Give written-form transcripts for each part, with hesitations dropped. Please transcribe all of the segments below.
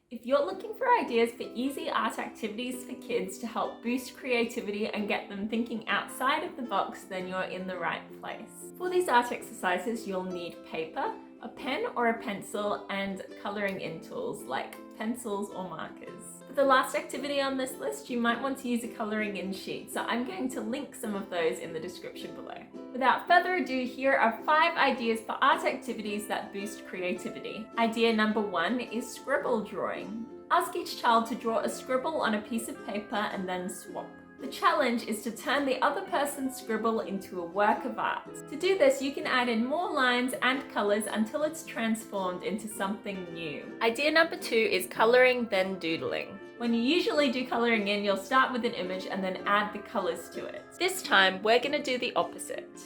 If you're looking for ideas for easy art activities for kids to help boost creativity and get them thinking outside of the box, then you're in the right place. For these art exercises, you'll need paper, a pen or a pencil, and colouring in tools like pencils or markers. For the last activity on this list, you might want to use a colouring in sheet, so I'm going to link some of those in the description below. Without further ado, here are 5 ideas for art activities that boost creativity. Idea number 1 is scribble drawing. Ask each child to draw a scribble on a piece of paper and then swap. The challenge is to turn the other person's scribble into a work of art. To do this, you can add in more lines and colours until it's transformed into something new. Idea number 2 is colouring then doodling. When you usually do colouring in, you'll start with an image and then add the colours to it. This time, we're going to do the opposite.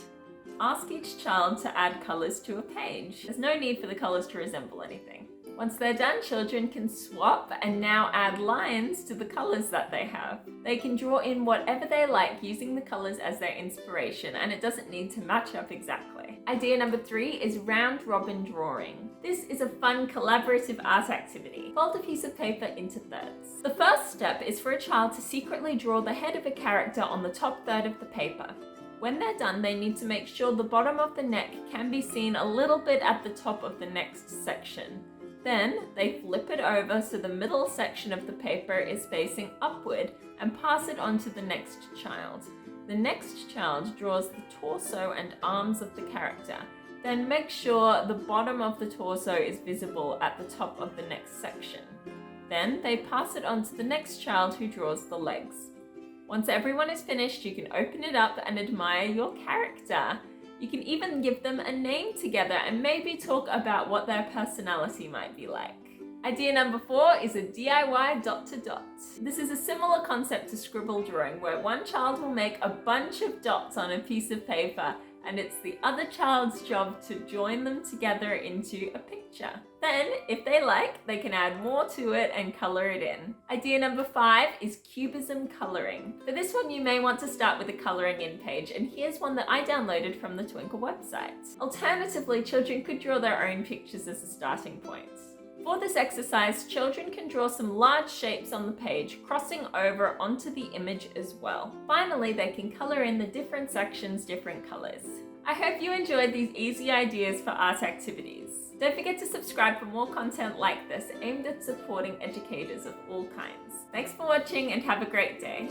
Ask each child to add colours to a page. There's no need for the colours to resemble anything. Once they're done, children can swap and now add lines to the colours that they have. They can draw in whatever they like using the colours as their inspiration, and it doesn't need to match up exactly. Idea number 3 is round robin drawing. This is a fun collaborative art activity. Fold a piece of paper into thirds. The first step is for a child to secretly draw the head of a character on the top third of the paper. When they're done, they need to make sure the bottom of the neck can be seen a little bit at the top of the next section. Then they flip it over so the middle section of the paper is facing upward and pass it on to the next child. The next child draws the torso and arms of the character. Then make sure the bottom of the torso is visible at the top of the next section. Then they pass it on to the next child who draws the legs. Once everyone is finished, you can open it up and admire your character. You can even give them a name together and maybe talk about what their personality might be like. Idea number 4 is a DIY dot to dot. This is a similar concept to scribble drawing, where one child will make a bunch of dots on a piece of paper and it's the other child's job to join them together into a picture. Then, if they like, they can add more to it and colour it in. Idea number 5 is cubism colouring. For this one, you may want to start with a colouring in page, and here's one that I downloaded from the Twinkl website. Alternatively, children could draw their own pictures as a starting point. For this exercise, children can draw some large shapes on the page, crossing over onto the image as well. Finally, they can colour in the different sections different colours. I hope you enjoyed these easy ideas for art activities. Don't forget to subscribe for more content like this aimed at supporting educators of all kinds. Thanks for watching and have a great day.